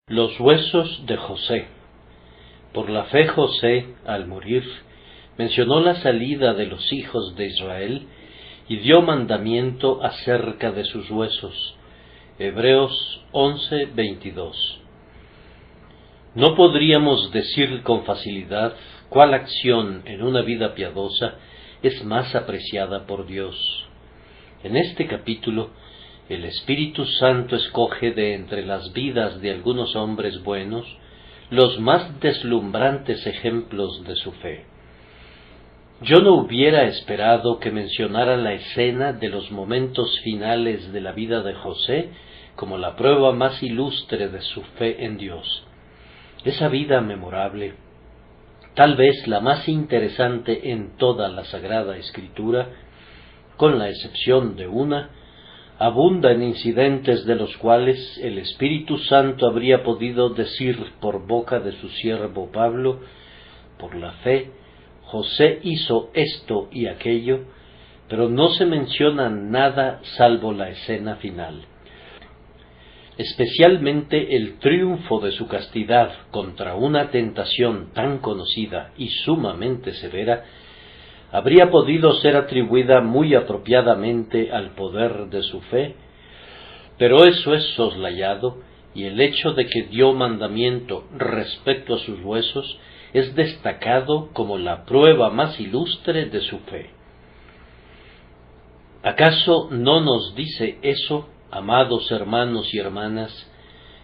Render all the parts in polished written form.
Los huesos de José. Por la fe José, al morir, mencionó la salida de los hijos de Israel y dio mandamiento acerca de sus huesos. Hebreos 11:22. No podríamos decir con facilidad cuál acción en una vida piadosa es más apreciada por Dios. En este capítulo, el Espíritu Santo escoge de entre las vidas de algunos hombres buenos los más deslumbrantes ejemplos de su fe. Yo no hubiera esperado que mencionara la escena de los momentos finales de la vida de José como la prueba más ilustre de su fe en Dios. Esa vida memorable, tal vez la más interesante en toda la Sagrada Escritura, con la excepción de una, abunda en incidentes de los cuales el Espíritu Santo habría podido decir por boca de su siervo Pablo: por la fe, José hizo esto y aquello, pero no se menciona nada salvo la escena final. Especialmente el triunfo de su castidad contra una tentación tan conocida y sumamente severa habría podido ser atribuida muy apropiadamente al poder de su fe, pero eso es soslayado, y el hecho de que dio mandamiento respecto a sus huesos es destacado como la prueba más ilustre de su fe. ¿Acaso no nos dice eso, amados hermanos y hermanas,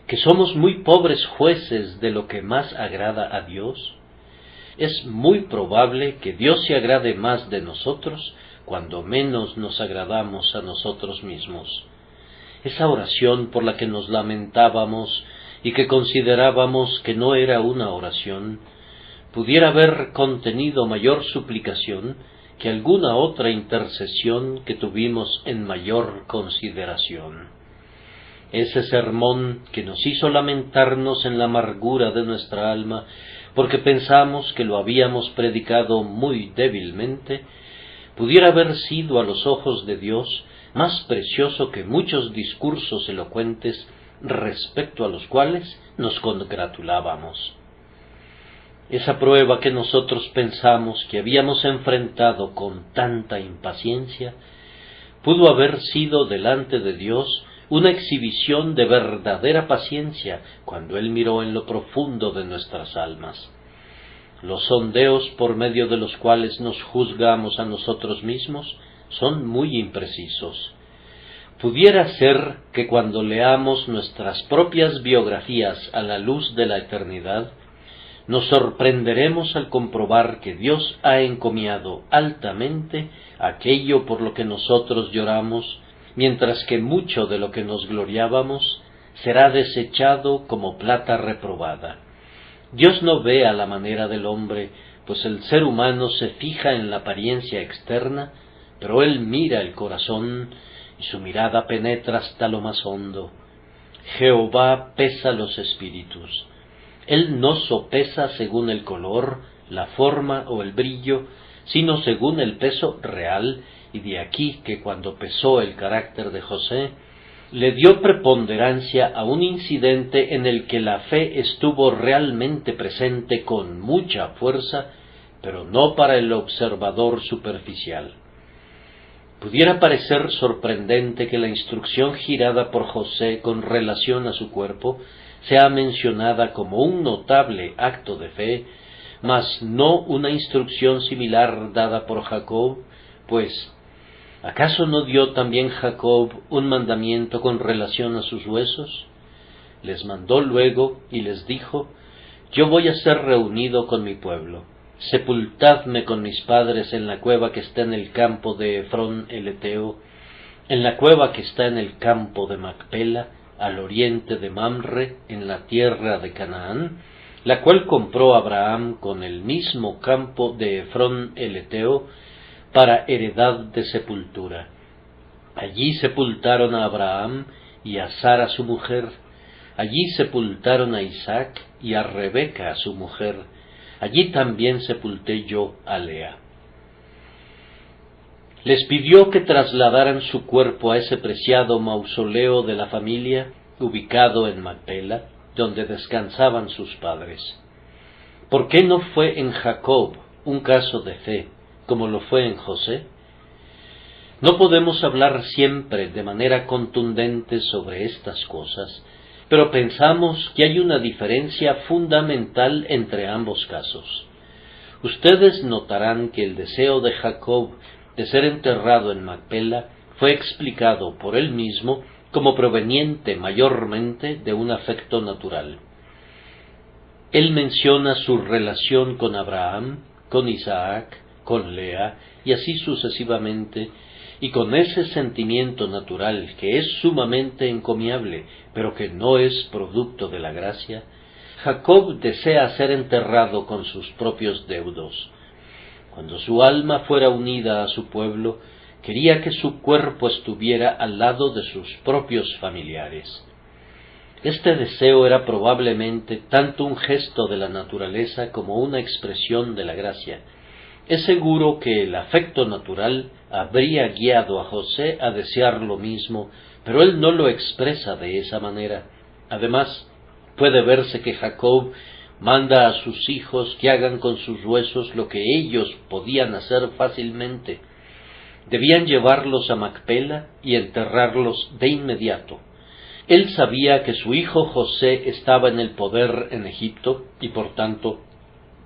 que somos muy pobres jueces de lo que más agrada a Dios? Es muy probable que Dios se agrade más de nosotros cuando menos nos agradamos a nosotros mismos. Esa oración por la que nos lamentábamos y que considerábamos que no era una oración, pudiera haber contenido mayor suplicación que alguna otra intercesión que tuvimos en mayor consideración. Ese sermón que nos hizo lamentarnos en la amargura de nuestra alma, porque pensamos que lo habíamos predicado muy débilmente, pudiera haber sido a los ojos de Dios más precioso que muchos discursos elocuentes respecto a los cuales nos congratulábamos. Esa prueba que nosotros pensamos que habíamos enfrentado con tanta impaciencia, pudo haber sido delante de Dios una exhibición de verdadera paciencia cuando Él miró en lo profundo de nuestras almas. Los sondeos por medio de los cuales nos juzgamos a nosotros mismos son muy imprecisos. Pudiera ser que cuando leamos nuestras propias biografías a la luz de la eternidad, nos sorprenderemos al comprobar que Dios ha encomiado altamente aquello por lo que nosotros lloramos, mientras que mucho de lo que nos gloriábamos será desechado como plata reprobada. Dios no ve a la manera del hombre, pues el ser humano se fija en la apariencia externa, pero Él mira el corazón, y su mirada penetra hasta lo más hondo. Jehová pesa los espíritus. Él no sopesa según el color, la forma o el brillo, sino según el peso real, y de aquí que cuando pesó el carácter de José, le dio preponderancia a un incidente en el que la fe estuvo realmente presente con mucha fuerza, pero no para el observador superficial. Pudiera parecer sorprendente que la instrucción girada por José con relación a su cuerpo sea mencionada como un notable acto de fe, mas no una instrucción similar dada por Jacob, pues ¿acaso no dio también Jacob un mandamiento con relación a sus huesos? Les mandó luego y les dijo: yo voy a ser reunido con mi pueblo. Sepultadme con mis padres en la cueva que está en el campo de Efrón el Eteo, en la cueva que está en el campo de Macpela, al oriente de Mamre, en la tierra de Canaán, la cual compró Abraham con el mismo campo de Efrón el Eteo, para heredad de sepultura. Allí sepultaron a Abraham y a Sara su mujer, allí sepultaron a Isaac y a Rebeca su mujer, allí también sepulté yo a Lea. Les pidió que trasladaran su cuerpo a ese preciado mausoleo de la familia, ubicado en Macpela, donde descansaban sus padres. ¿Por qué no fue en Jacob un caso de fe, como lo fue en José? No podemos hablar siempre de manera contundente sobre estas cosas, pero pensamos que hay una diferencia fundamental entre ambos casos. Ustedes notarán que el deseo de Jacob de ser enterrado en Macpela fue explicado por él mismo como proveniente mayormente de un afecto natural. Él menciona su relación con Abraham, con Isaac, con Lea, y así sucesivamente, y con ese sentimiento natural que es sumamente encomiable, pero que no es producto de la gracia, Jacob desea ser enterrado con sus propios deudos. Cuando su alma fuera unida a su pueblo, quería que su cuerpo estuviera al lado de sus propios familiares. Este deseo era probablemente tanto un gesto de la naturaleza como una expresión de la gracia. Es seguro que el afecto natural habría guiado a José a desear lo mismo, pero él no lo expresa de esa manera. Además, puede verse que Jacob manda a sus hijos que hagan con sus huesos lo que ellos podían hacer fácilmente. Debían llevarlos a Macpela y enterrarlos de inmediato. Él sabía que su hijo José estaba en el poder en Egipto y por tanto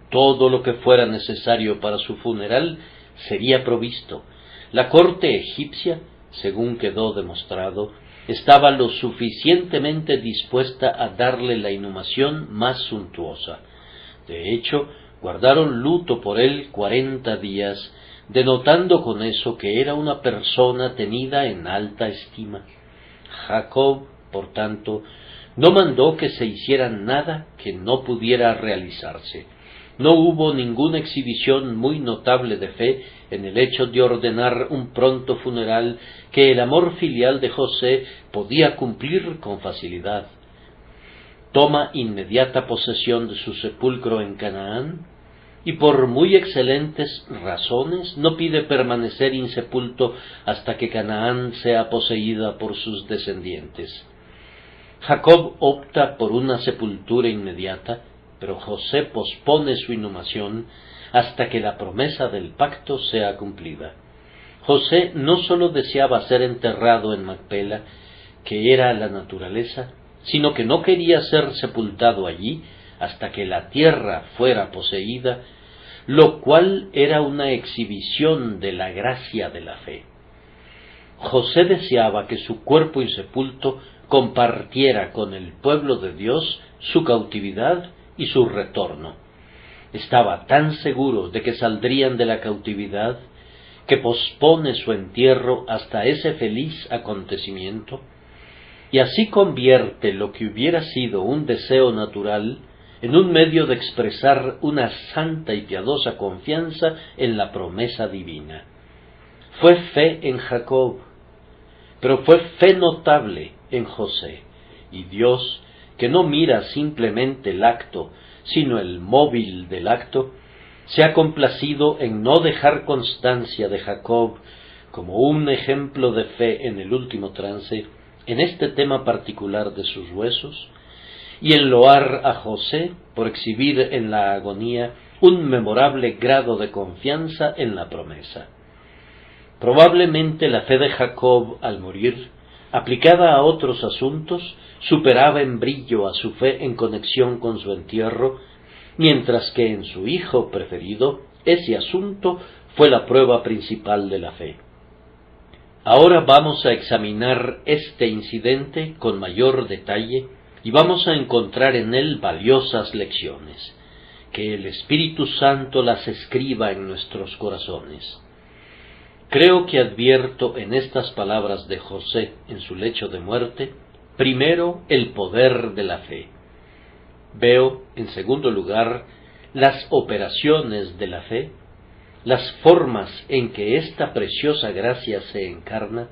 todo lo que fuera necesario para su funeral sería provisto. La corte egipcia, según quedó demostrado, estaba lo suficientemente dispuesta a darle la inhumación más suntuosa. De hecho, guardaron luto por él 40 días, denotando con eso que era una persona tenida en alta estima. Jacob, por tanto, no mandó que se hiciera nada que no pudiera realizarse. No hubo ninguna exhibición muy notable de fe en el hecho de ordenar un pronto funeral que el amor filial de José podía cumplir con facilidad. Toma inmediata posesión de su sepulcro en Canaán, y por muy excelentes razones no pide permanecer insepulto hasta que Canaán sea poseída por sus descendientes. Jacob opta por una sepultura inmediata, pero José pospone su inhumación hasta que la promesa del pacto sea cumplida. José no sólo deseaba ser enterrado en Macpela, que era la naturaleza, sino que no quería ser sepultado allí hasta que la tierra fuera poseída, lo cual era una exhibición de la gracia de la fe. José deseaba que su cuerpo insepulto compartiera con el pueblo de Dios su cautividad y su retorno. Estaba tan seguro de que saldrían de la cautividad que pospone su entierro hasta ese feliz acontecimiento, y así convierte lo que hubiera sido un deseo natural en un medio de expresar una santa y piadosa confianza en la promesa divina. Fue fe en Jacob, pero fue fe notable en José, y Dios, que no mira simplemente el acto, sino el móvil del acto, se ha complacido en no dejar constancia de Jacob como un ejemplo de fe en el último trance, en este tema particular de sus huesos, y en loar a José por exhibir en la agonía un memorable grado de confianza en la promesa. Probablemente la fe de Jacob al morir, aplicada a otros asuntos, superaba en brillo a su fe en conexión con su entierro, mientras que en su hijo preferido ese asunto fue la prueba principal de la fe. Ahora vamos a examinar este incidente con mayor detalle y vamos a encontrar en él valiosas lecciones. Que el Espíritu Santo las escriba en nuestros corazones. Creo que advierto en estas palabras de José en su lecho de muerte, primero, el poder de la fe. Veo, en segundo lugar, las operaciones de la fe, las formas en que esta preciosa gracia se encarna,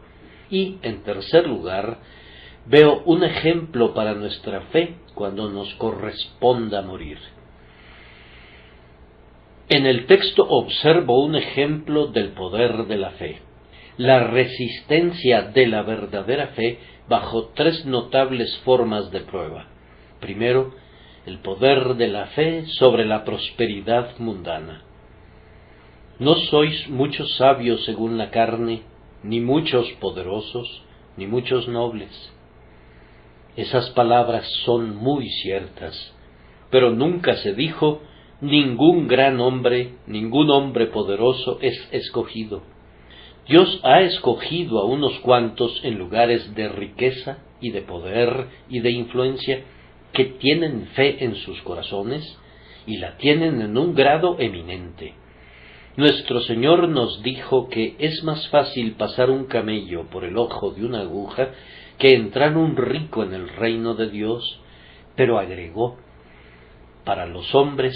y, en tercer lugar, veo un ejemplo para nuestra fe cuando nos corresponda morir. En el texto observo un ejemplo del poder de la fe, la resistencia de la verdadera fe bajo tres notables formas de prueba. Primero, el poder de la fe sobre la prosperidad mundana. No sois muchos sabios según la carne, ni muchos poderosos, ni muchos nobles. Esas palabras son muy ciertas, pero nunca se dijo, ningún gran hombre, ningún hombre poderoso es escogido. Dios ha escogido a unos cuantos en lugares de riqueza y de poder y de influencia, que tienen fe en sus corazones y la tienen en un grado eminente. Nuestro Señor nos dijo que es más fácil pasar un camello por el ojo de una aguja que entrar un rico en el reino de Dios, pero agregó, para los hombres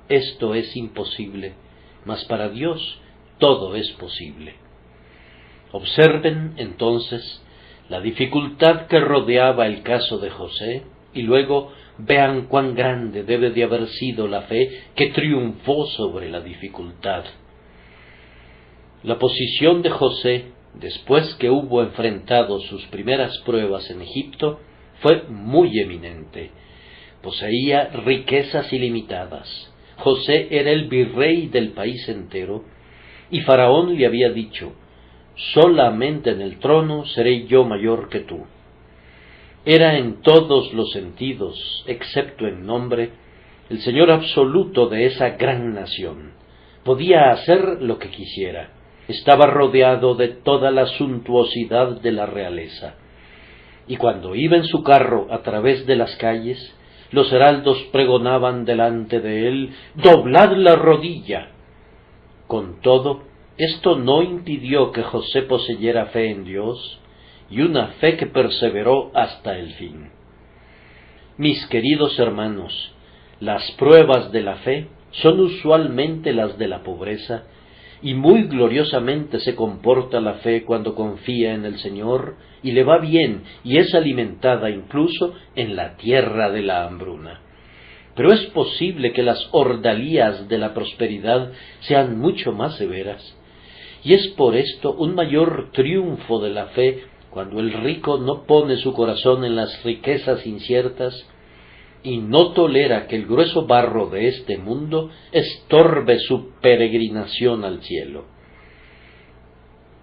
esto es imposible, mas para Dios todo es posible. Observen, entonces, la dificultad que rodeaba el caso de José, y luego vean cuán grande debe de haber sido la fe que triunfó sobre la dificultad. La posición de José, después que hubo enfrentado sus primeras pruebas en Egipto, fue muy eminente. Poseía riquezas ilimitadas. José era el virrey del país entero, y Faraón le había dicho, solamente en el trono seré yo mayor que tú. Era en todos los sentidos, excepto en nombre, el señor absoluto de esa gran nación. Podía hacer lo que quisiera. Estaba rodeado de toda la suntuosidad de la realeza. Y cuando iba en su carro a través de las calles, los heraldos pregonaban delante de él, «¡Doblad la rodilla!». Con todo, esto no impidió que José poseyera fe en Dios, y una fe que perseveró hasta el fin. Mis queridos hermanos, las pruebas de la fe son usualmente las de la pobreza, y muy gloriosamente se comporta la fe cuando confía en el Señor, y le va bien, y es alimentada incluso en la tierra de la hambruna. Pero es posible que las ordalías de la prosperidad sean mucho más severas, y es por esto un mayor triunfo de la fe cuando el rico no pone su corazón en las riquezas inciertas y no tolera que el grueso barro de este mundo estorbe su peregrinación al cielo.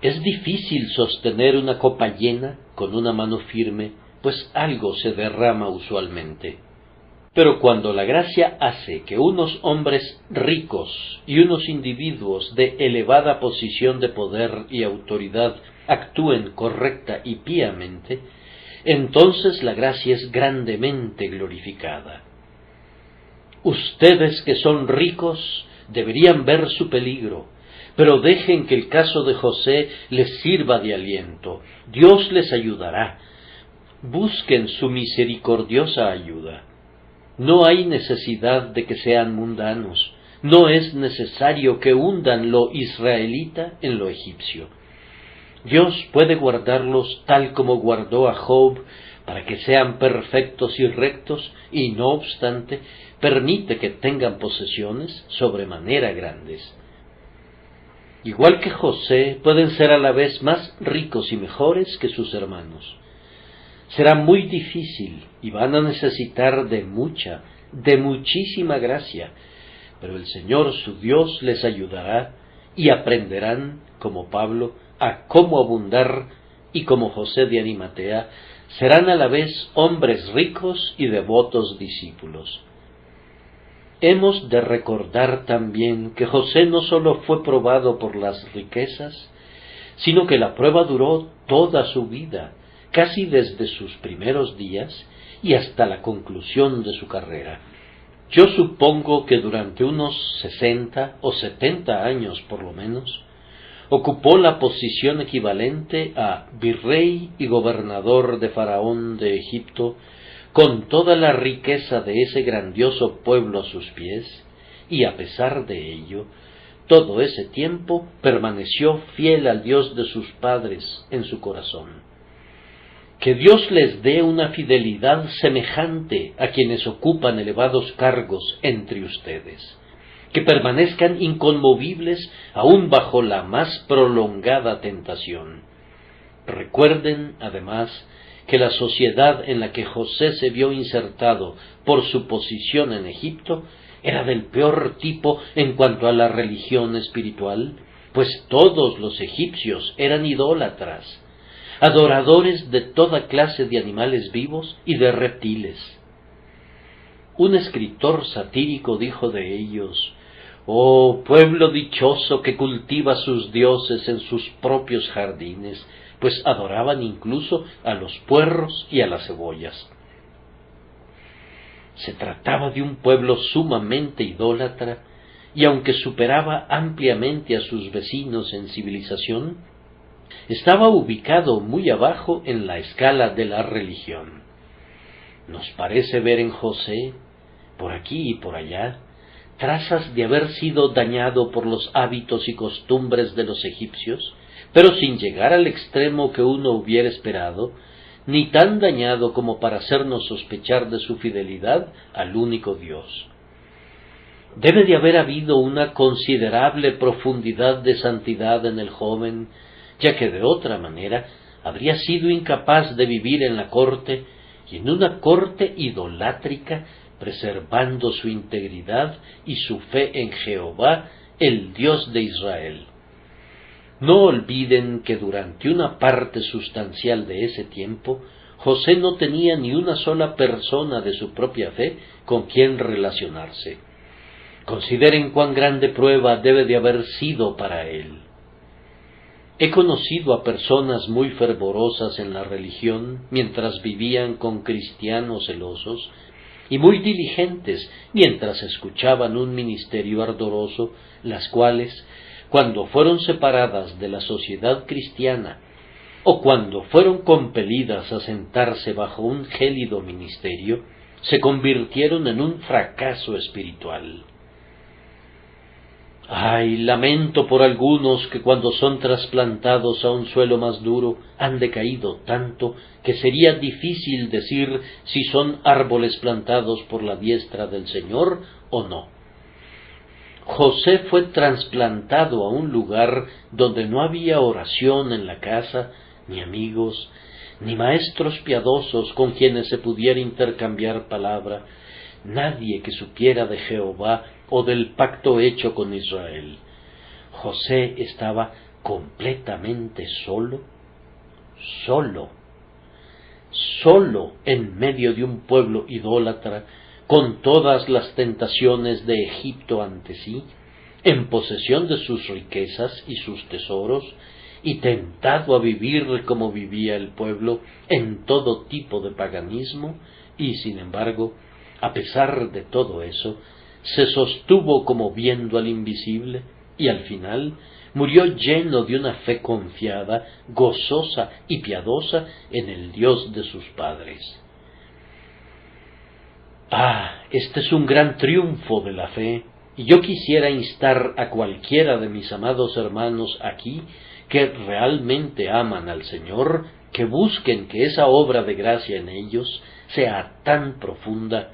Es difícil sostener una copa llena con una mano firme, pues algo se derrama usualmente. Pero cuando la gracia hace que unos hombres ricos y unos individuos de elevada posición de poder y autoridad actúen correcta y piamente, entonces la gracia es grandemente glorificada. Ustedes que son ricos deberían ver su peligro, pero dejen que el caso de José les sirva de aliento. Dios les ayudará. Busquen su misericordiosa ayuda. No hay necesidad de que sean mundanos. No es necesario que hundan lo israelita en lo egipcio. Dios puede guardarlos tal como guardó a Job, para que sean perfectos y rectos, y no obstante, permite que tengan posesiones sobremanera grandes. Igual que José, pueden ser a la vez más ricos y mejores que sus hermanos. Será muy difícil y van a necesitar de muchísima gracia, pero el Señor su Dios les ayudará y aprenderán, como Pablo, a cómo abundar, y como José de Arimatea, serán a la vez hombres ricos y devotos discípulos. Hemos de recordar también que José no sólo fue probado por las riquezas, sino que la prueba duró toda su vida, casi desde sus primeros días y hasta la conclusión de su carrera. Yo supongo que durante unos 60 o 70 años por lo menos, ocupó la posición equivalente a virrey y gobernador de Faraón de Egipto, con toda la riqueza de ese grandioso pueblo a sus pies, y a pesar de ello, todo ese tiempo permaneció fiel al Dios de sus padres en su corazón. Que Dios les dé una fidelidad semejante a quienes ocupan elevados cargos entre ustedes, que permanezcan inconmovibles aún bajo la más prolongada tentación. Recuerden, además, que la sociedad en la que José se vio insertado por su posición en Egipto era del peor tipo en cuanto a la religión espiritual, pues todos los egipcios eran idólatras, adoradores de toda clase de animales vivos y de reptiles. Un escritor satírico dijo de ellos: «Oh pueblo dichoso que cultiva sus dioses en sus propios jardines», pues adoraban incluso a los puerros y a las cebollas. Se trataba de un pueblo sumamente idólatra, y aunque superaba ampliamente a sus vecinos en civilización, estaba ubicado muy abajo en la escala de la religión. Nos parece ver en José, por aquí y por allá, trazas de haber sido dañado por los hábitos y costumbres de los egipcios, pero sin llegar al extremo que uno hubiera esperado, ni tan dañado como para hacernos sospechar de su fidelidad al único Dios. Debe de haber habido una considerable profundidad de santidad en el joven, ya que de otra manera habría sido incapaz de vivir en la corte, y en una corte idolátrica, preservando su integridad y su fe en Jehová, el Dios de Israel. No olviden que durante una parte sustancial de ese tiempo, José no tenía ni una sola persona de su propia fe con quien relacionarse. Consideren cuán grande prueba debe de haber sido para él. He conocido a personas muy fervorosas en la religión mientras vivían con cristianos celosos, y muy diligentes mientras escuchaban un ministerio ardoroso, las cuales, cuando fueron separadas de la sociedad cristiana, o cuando fueron compelidas a sentarse bajo un gélido ministerio, se convirtieron en un fracaso espiritual. Ay, lamento por algunos que cuando son trasplantados a un suelo más duro han decaído tanto que sería difícil decir si son árboles plantados por la diestra del Señor o no. José fue trasplantado a un lugar donde no había oración en la casa, ni amigos, ni maestros piadosos con quienes se pudiera intercambiar palabra, nadie que supiera de Jehová o del pacto hecho con Israel. José estaba completamente solo en medio de un pueblo idólatra, con todas las tentaciones de Egipto ante sí, en posesión de sus riquezas y sus tesoros, y tentado a vivir como vivía el pueblo en todo tipo de paganismo, y sin embargo, a pesar de todo eso, se sostuvo como viendo al invisible, y al final murió lleno de una fe confiada, gozosa y piadosa en el Dios de sus padres. Este es un gran triunfo de la fe, y yo quisiera instar a cualquiera de mis amados hermanos aquí, que realmente aman al Señor, que busquen que esa obra de gracia en ellos sea tan profunda,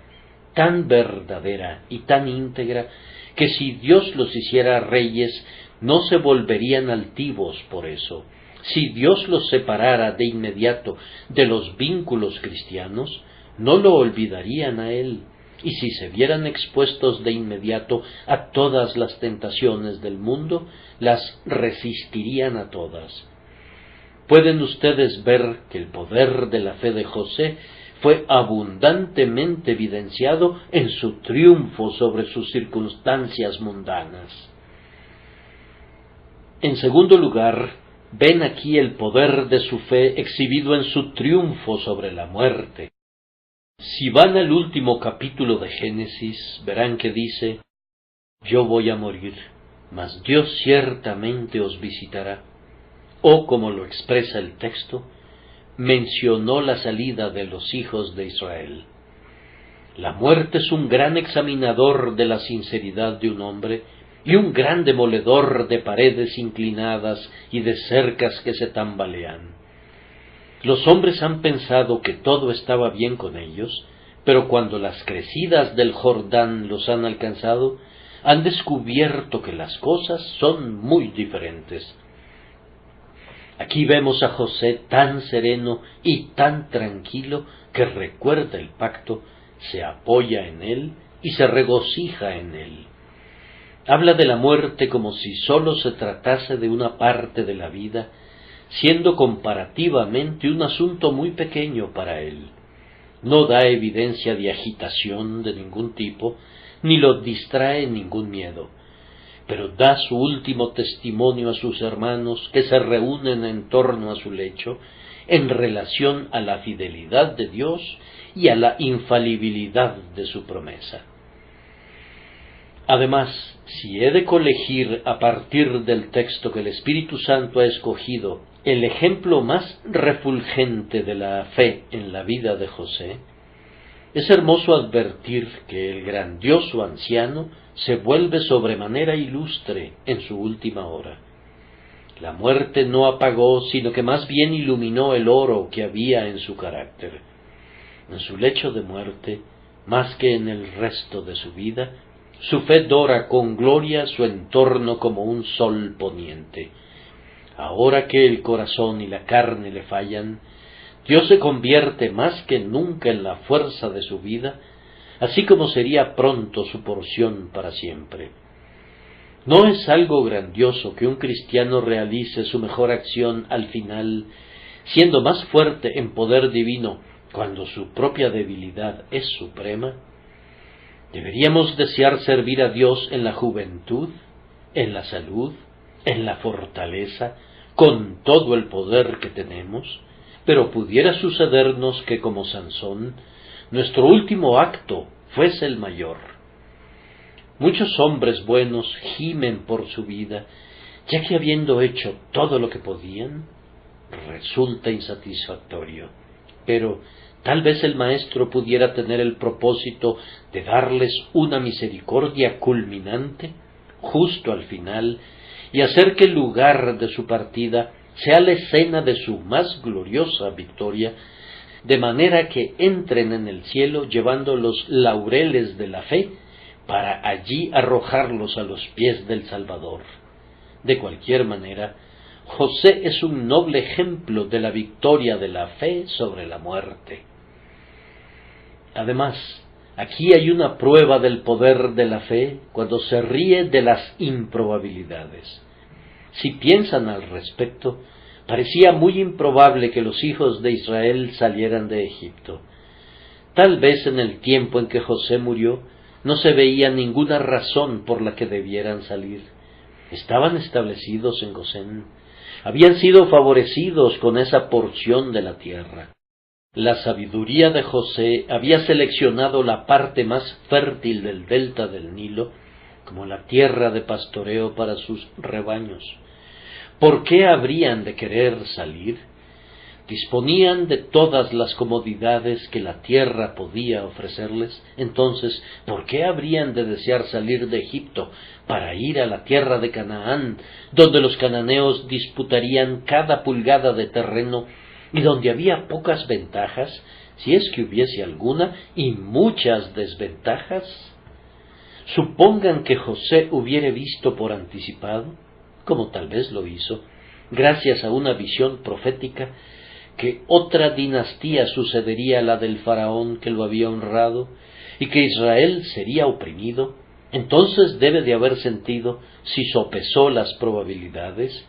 tan verdadera y tan íntegra, que si Dios los hiciera reyes, no se volverían altivos por eso. Si Dios los separara de inmediato de los vínculos cristianos, no lo olvidarían a Él, y si se vieran expuestos de inmediato a todas las tentaciones del mundo, las resistirían a todas. Pueden ustedes ver que el poder de la fe de José fue abundantemente evidenciado en su triunfo sobre sus circunstancias mundanas. En segundo lugar, ven aquí el poder de su fe exhibido en su triunfo sobre la muerte. Si van al último capítulo de Génesis, verán que dice: «Yo voy a morir, mas Dios ciertamente os visitará». O, como lo expresa el texto, mencionó la salida de los hijos de Israel. La muerte es un gran examinador de la sinceridad de un hombre y un gran demoledor de paredes inclinadas y de cercas que se tambalean. Los hombres han pensado que todo estaba bien con ellos, pero cuando las crecidas del Jordán los han alcanzado, han descubierto que las cosas son muy diferentes. Aquí vemos a José tan sereno y tan tranquilo que recuerda el pacto, se apoya en él y se regocija en él. Habla de la muerte como si sólo se tratase de una parte de la vida, siendo comparativamente un asunto muy pequeño para él. No da evidencia de agitación de ningún tipo, ni lo distrae ningún miedo, pero da su último testimonio a sus hermanos que se reúnen en torno a su lecho, en relación a la fidelidad de Dios y a la infalibilidad de su promesa. Además, si he de colegir a partir del texto que el Espíritu Santo ha escogido el ejemplo más refulgente de la fe en la vida de José, es hermoso advertir que el grandioso anciano se vuelve sobremanera ilustre en su última hora. La muerte no apagó, sino que más bien iluminó el oro que había en su carácter. En su lecho de muerte, más que en el resto de su vida, su fe dora con gloria su entorno como un sol poniente. Ahora que el corazón y la carne le fallan, Dios se convierte más que nunca en la fuerza de su vida, así como sería pronto su porción para siempre. ¿No es algo grandioso que un cristiano realice su mejor acción al final, siendo más fuerte en poder divino cuando su propia debilidad es suprema? ¿Deberíamos desear servir a Dios en la juventud, en la salud, en la fortaleza, con todo el poder que tenemos? Pero pudiera sucedernos que, como Sansón, nuestro último acto fuese el mayor. Muchos hombres buenos gimen por su vida, ya que habiendo hecho todo lo que podían, resulta insatisfactorio. Pero tal vez el Maestro pudiera tener el propósito de darles una misericordia culminante, justo al final, y hacer que el lugar de su partida sea la escena de su más gloriosa victoria, de manera que entren en el cielo llevando los laureles de la fe, para allí arrojarlos a los pies del Salvador. De cualquier manera, José es un noble ejemplo de la victoria de la fe sobre la muerte. Además, aquí hay una prueba del poder de la fe cuando se ríe de las improbabilidades. Si piensan al respecto, parecía muy improbable que los hijos de Israel salieran de Egipto. Tal vez en el tiempo en que José murió, no se veía ninguna razón por la que debieran salir. Estaban establecidos en Gosén, habían sido favorecidos con esa porción de la tierra. La sabiduría de José había seleccionado la parte más fértil del delta del Nilo como la tierra de pastoreo para sus rebaños. ¿Por qué habrían de querer salir? Disponían de todas las comodidades que la tierra podía ofrecerles. Entonces, ¿por qué habrían de desear salir de Egipto para ir a la tierra de Canaán, donde los cananeos disputarían cada pulgada de terreno y donde había pocas ventajas, si es que hubiese alguna, y muchas desventajas? Supongan que José hubiere visto por anticipado, como tal vez lo hizo, gracias a una visión profética, que otra dinastía sucedería a la del faraón que lo había honrado, y que Israel sería oprimido. Entonces debe de haber sentido, si sopesó las probabilidades,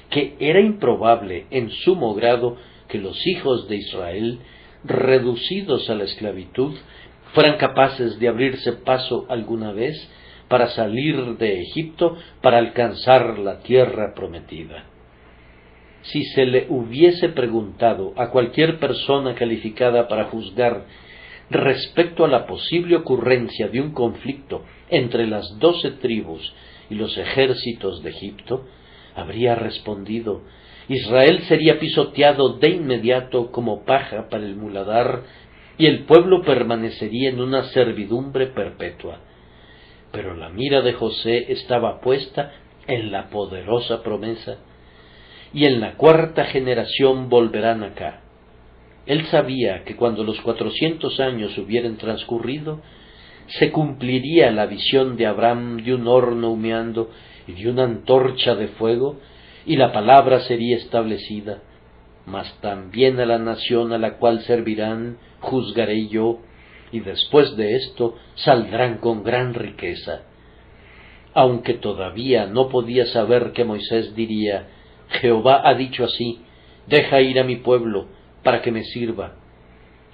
que era improbable en sumo grado que los hijos de Israel, reducidos a la esclavitud, fueran capaces de abrirse paso alguna vez para salir de Egipto para alcanzar la tierra prometida. Si se le hubiese preguntado a cualquier persona calificada para juzgar respecto a la posible ocurrencia de un conflicto entre las 12 tribus y los ejércitos de Egipto, habría respondido: Israel sería pisoteado de inmediato como paja para el muladar, y el pueblo permanecería en una servidumbre perpetua. Pero la mira de José estaba puesta en la poderosa promesa: y en la 4ª generación volverán acá. Él sabía que cuando los 400 años hubieran transcurrido, se cumpliría la visión de Abraham de un horno humeando y de una antorcha de fuego, y la palabra sería establecida. Mas también a la nación a la cual servirán juzgaré yo, y después de esto saldrán con gran riqueza. Aunque todavía no podía saber que Moisés diría: Jehová ha dicho así, deja ir a mi pueblo, para que me sirva.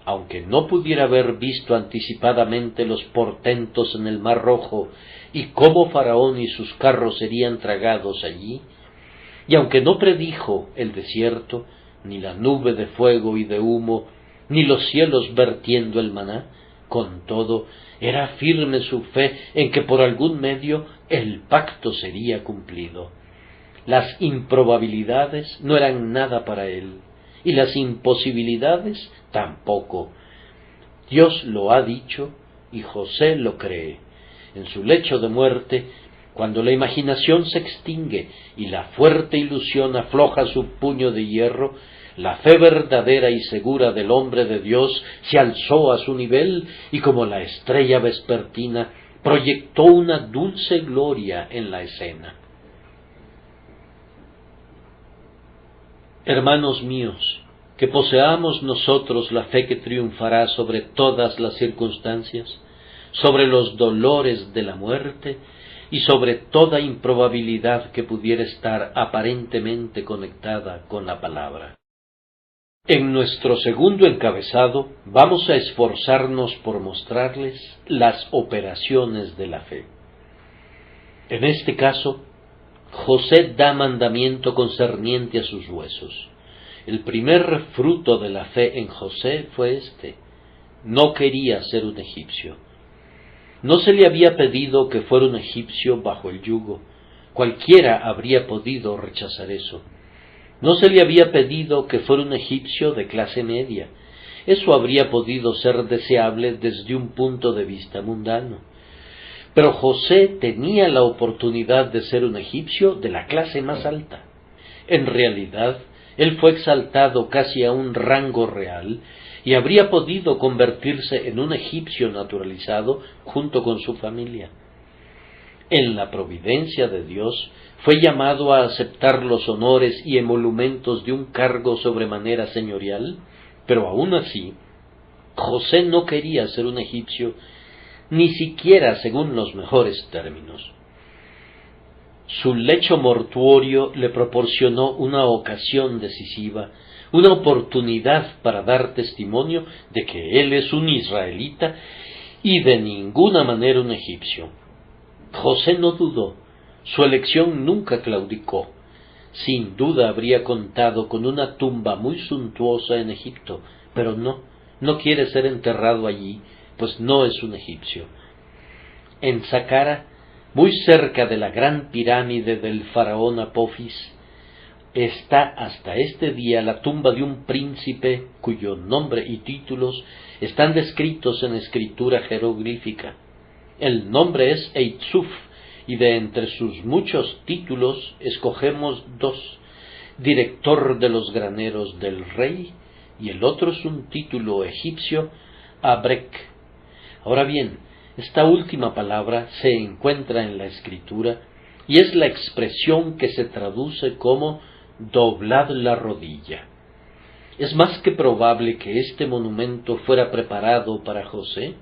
Aunque no pudiera haber visto anticipadamente los portentos en el Mar Rojo, y cómo Faraón y sus carros serían tragados allí, y aunque no predijo el desierto, ni la nube de fuego y de humo, ni los cielos vertiendo el maná, con todo, era firme su fe en que por algún medio el pacto sería cumplido. Las improbabilidades no eran nada para él, y las imposibilidades tampoco. Dios lo ha dicho, y José lo cree. En su lecho de muerte, cuando la imaginación se extingue y la fuerte ilusión afloja su puño de hierro, la fe verdadera y segura del hombre de Dios se alzó a su nivel y como la estrella vespertina proyectó una dulce gloria en la escena. Hermanos míos, que poseamos nosotros la fe que triunfará sobre todas las circunstancias, sobre los dolores de la muerte y sobre toda improbabilidad que pudiera estar aparentemente conectada con la palabra. En nuestro segundo encabezado vamos a esforzarnos por mostrarles las operaciones de la fe. En este caso, José da mandamiento concerniente a sus huesos. El primer fruto de la fe en José fue este: no quería ser un egipcio. No se le había pedido que fuera un egipcio bajo el yugo. Cualquiera habría podido rechazar eso. No se le había pedido que fuera un egipcio de clase media. Eso habría podido ser deseable desde un punto de vista mundano. Pero José tenía la oportunidad de ser un egipcio de la clase más alta. En realidad, él fue exaltado casi a un rango real y habría podido convertirse en un egipcio naturalizado junto con su familia. En la providencia de Dios, fue llamado a aceptar los honores y emolumentos de un cargo sobremanera señorial, pero aún así, José no quería ser un egipcio, ni siquiera según los mejores términos. Su lecho mortuorio le proporcionó una ocasión decisiva, una oportunidad para dar testimonio de que él es un israelita y de ninguna manera un egipcio. José no dudó, su elección nunca claudicó. Sin duda habría contado con una tumba muy suntuosa en Egipto, pero no quiere ser enterrado allí, pues no es un egipcio. En Saqqara, muy cerca de la gran pirámide del faraón Apophis, está hasta este día la tumba de un príncipe cuyo nombre y títulos están descritos en escritura jeroglífica. El nombre es Eitzuf, y de entre sus muchos títulos escogemos dos: director de los graneros del rey, y el otro es un título egipcio, Abrek. Ahora bien, esta última palabra se encuentra en la escritura y es la expresión que se traduce como doblad la rodilla. Es más que probable que este monumento fuera preparado para José,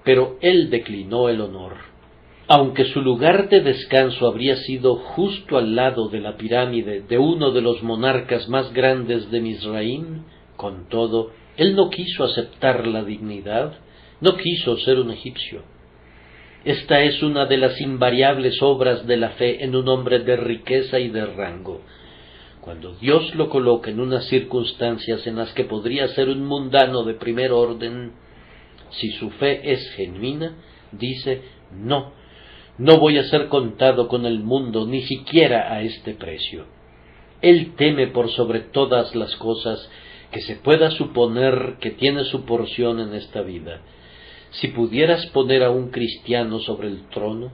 pero él declinó el honor. Aunque su lugar de descanso habría sido justo al lado de la pirámide de uno de los monarcas más grandes de Mizraim, con todo, él no quiso aceptar la dignidad, no quiso ser un egipcio. Esta es una de las invariables obras de la fe en un hombre de riqueza y de rango. Cuando Dios lo coloca en unas circunstancias en las que podría ser un mundano de primer orden, si su fe es genuina, dice: no voy a ser contado con el mundo, ni siquiera a este precio. Él teme por sobre todas las cosas que se pueda suponer que tiene su porción en esta vida. Si pudieras poner a un cristiano sobre el trono,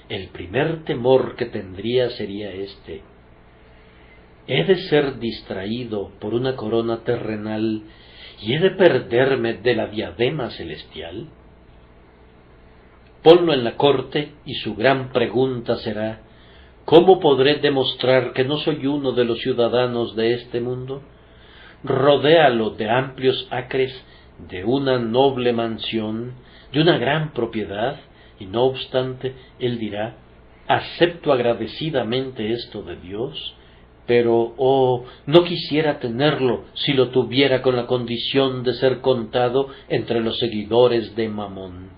el primer temor que tendría sería este: ¿he de ser distraído por una corona terrenal y he de perderme de la diadema celestial? Ponlo en la corte y su gran pregunta será: ¿Cómo podré demostrar que no soy uno de los ciudadanos de este mundo? Rodéalo de amplios acres, de una noble mansión, de una gran propiedad, y no obstante, él dirá, acepto agradecidamente esto de Dios, pero, oh, no quisiera tenerlo si lo tuviera con la condición de ser contado entre los seguidores de Mamón.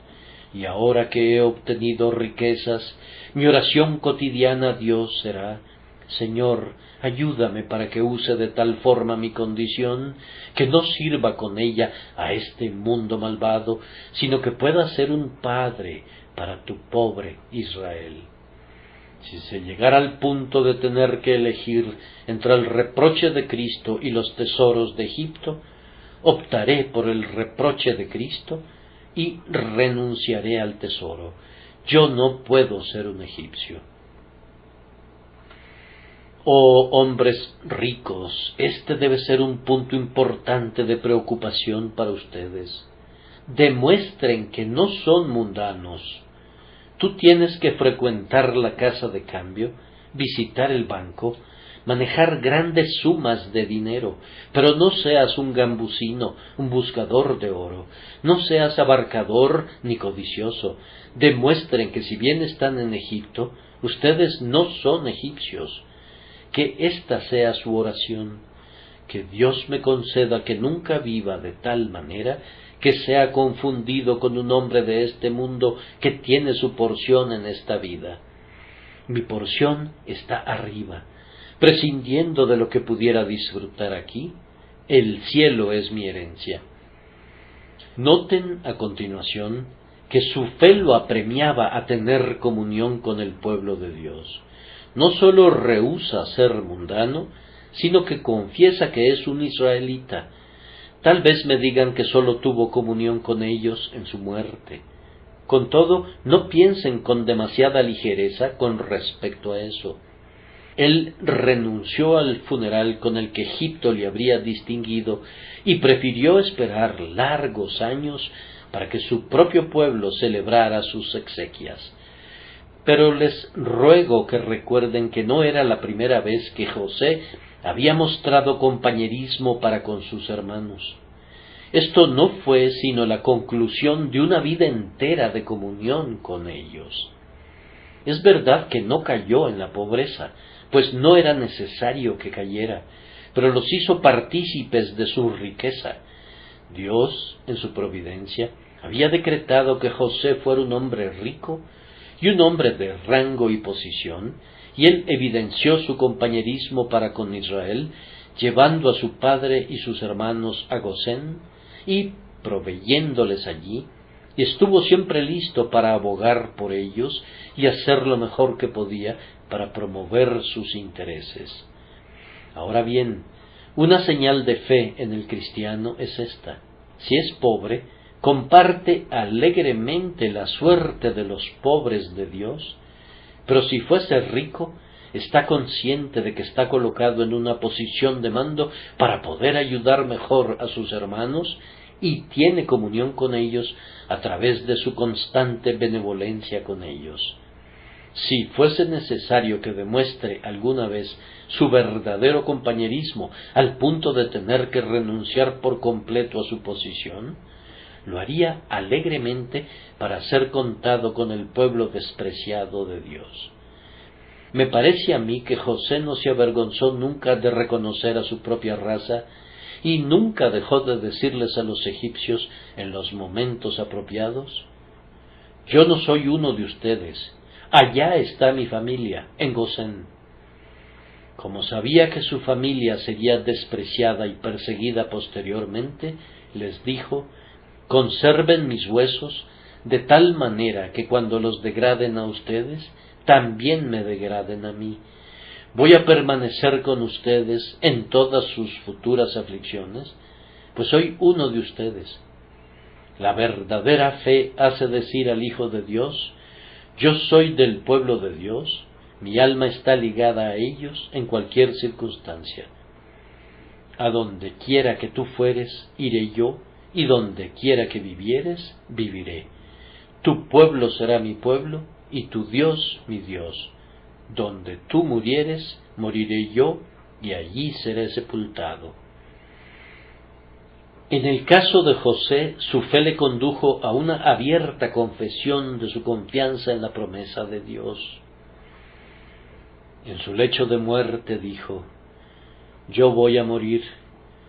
Y ahora que he obtenido riquezas, mi oración cotidiana a Dios será, Señor, ayúdame para que use de tal forma mi condición, que no sirva con ella a este mundo malvado, sino que pueda ser un padre para tu pobre Israel. Si se llegara al punto de tener que elegir entre el reproche de Cristo y los tesoros de Egipto, optaré por el reproche de Cristo y renunciaré al tesoro. Yo no puedo ser un egipcio. Oh hombres ricos, este debe ser un punto importante de preocupación para ustedes. Demuestren que no son mundanos. Tú tienes que frecuentar la casa de cambio, visitar el banco, manejar grandes sumas de dinero, pero no seas un gambusino, un buscador de oro, no seas abarcador ni codicioso. Demuestren que si bien están en Egipto, ustedes no son egipcios. Que esta sea su oración, que Dios me conceda que nunca viva de tal manera que sea confundido con un hombre de este mundo que tiene su porción en esta vida. Mi porción está arriba, prescindiendo de lo que pudiera disfrutar aquí, el cielo es mi herencia. Noten a continuación que su fe lo apremiaba a tener comunión con el pueblo de Dios. No sólo rehúsa ser mundano, sino que confiesa que es un israelita. Tal vez me digan que sólo tuvo comunión con ellos en su muerte. Con todo, no piensen con demasiada ligereza con respecto a eso. Él renunció al funeral con el que Egipto le habría distinguido y prefirió esperar largos años para que su propio pueblo celebrara sus exequias. Pero les ruego que recuerden que no era la primera vez que José había mostrado compañerismo para con sus hermanos. Esto no fue sino la conclusión de una vida entera de comunión con ellos. Es verdad que no cayó en la pobreza, pues no era necesario que cayera, pero los hizo partícipes de su riqueza. Dios, en su providencia, había decretado que José fuera un hombre rico y un hombre de rango y posición, y él evidenció su compañerismo para con Israel, llevando a su padre y sus hermanos a Gosén, y proveyéndoles allí, y estuvo siempre listo para abogar por ellos y hacer lo mejor que podía para promover sus intereses. Ahora bien, una señal de fe en el cristiano es esta: si es pobre, comparte alegremente la suerte de los pobres de Dios, pero si fuese rico, está consciente de que está colocado en una posición de mando para poder ayudar mejor a sus hermanos y tiene comunión con ellos a través de su constante benevolencia con ellos. Si fuese necesario que demuestre alguna vez su verdadero compañerismo al punto de tener que renunciar por completo a su posición, lo haría alegremente para ser contado con el pueblo despreciado de Dios. Me parece a mí que José no se avergonzó nunca de reconocer a su propia raza y nunca dejó de decirles a los egipcios en los momentos apropiados: yo no soy uno de ustedes, allá está mi familia, en Gosén. Como sabía que su familia sería despreciada y perseguida posteriormente, les dijo: conserven mis huesos de tal manera que cuando los degraden a ustedes, también me degraden a mí. Voy a permanecer con ustedes en todas sus futuras aflicciones, pues soy uno de ustedes. La verdadera fe hace decir al Hijo de Dios: yo soy del pueblo de Dios, mi alma está ligada a ellos en cualquier circunstancia. A donde quiera que tú fueres, iré yo, y donde quiera que vivieres, viviré. Tu pueblo será mi pueblo, y tu Dios mi Dios. donde tú murieres, moriré yo, y allí seré sepultado. En el caso de José, su fe le condujo a una abierta confesión de su confianza en la promesa de Dios. En su lecho de muerte dijo: yo voy a morir,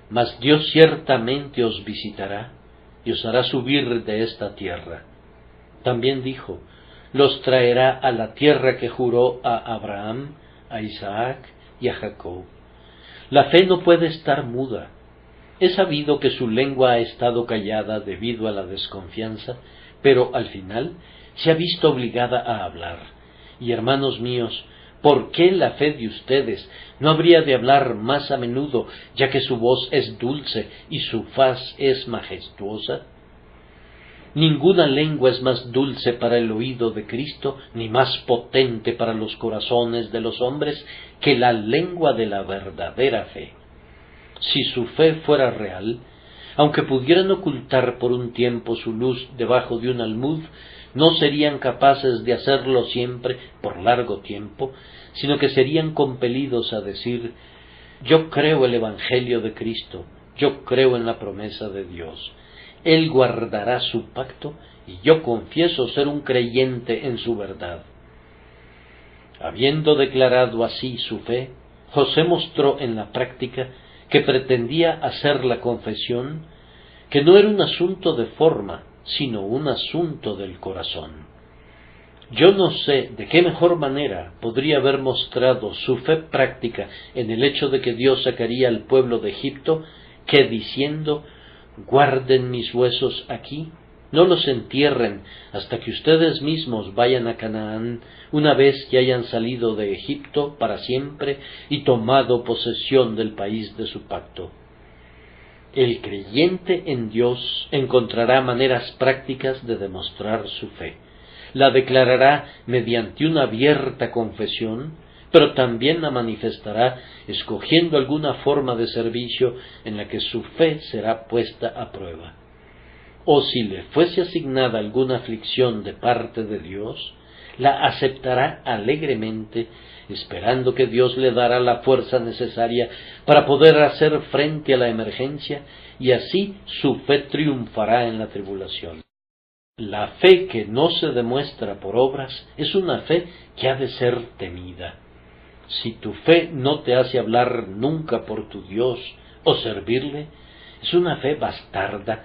mas Dios ciertamente os visitará y os hará subir de esta tierra. También dijo: los traerá a la tierra que juró a Abraham, a Isaac y a Jacob. La fe no puede estar muda. Es sabido que su lengua ha estado callada debido a la desconfianza, pero al final se ha visto obligada a hablar. Y hermanos míos, ¿por qué la fe de ustedes no habría de hablar más a menudo, ya que su voz es dulce y su faz es majestuosa? Ninguna lengua es más dulce para el oído de Cristo, ni más potente para los corazones de los hombres, que la lengua de la verdadera fe. Si su fe fuera real, aunque pudieran ocultar por un tiempo su luz debajo de un almud, no serían capaces de hacerlo siempre por largo tiempo, sino que serían compelidos a decir: yo creo el Evangelio de Cristo, yo creo en la promesa de Dios. Él guardará su pacto y yo confieso ser un creyente en su verdad. Habiendo declarado así su fe, José mostró en la práctica que pretendía hacer la confesión, que no era un asunto de forma, sino un asunto del corazón. Yo no sé de qué mejor manera podría haber mostrado su fe práctica en el hecho de que Dios sacaría al pueblo de Egipto, que diciendo: guarden mis huesos aquí, no los entierren hasta que ustedes mismos vayan a Canaán, una vez que hayan salido de Egipto para siempre y tomado posesión del país de su pacto. El creyente en Dios encontrará maneras prácticas de demostrar su fe. La declarará mediante una abierta confesión, pero también la manifestará escogiendo alguna forma de servicio en la que su fe será puesta a prueba. O si le fuese asignada alguna aflicción de parte de Dios, la aceptará alegremente, esperando que Dios le dará la fuerza necesaria para poder hacer frente a la emergencia, y así su fe triunfará en la tribulación. La fe que no se demuestra por obras es una fe que ha de ser temida. Si tu fe no te hace hablar nunca por tu Dios o servirle, es una fe bastarda,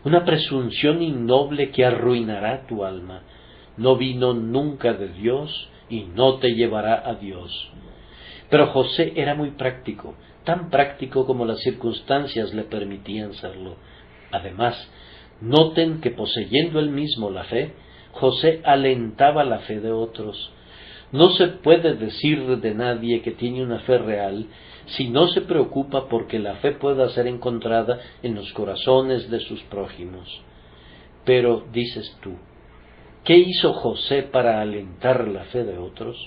una presunción innoble que arruinará tu alma. No vino nunca de Dios y no te llevará a Dios. Pero José era muy práctico, tan práctico como las circunstancias le permitían serlo. Además, noten que poseyendo él mismo la fe, José alentaba la fe de otros. No se puede decir de nadie que tiene una fe real si no se preocupa porque la fe pueda ser encontrada en los corazones de sus prójimos. Pero, dices tú, ¿qué hizo José para alentar la fe de otros?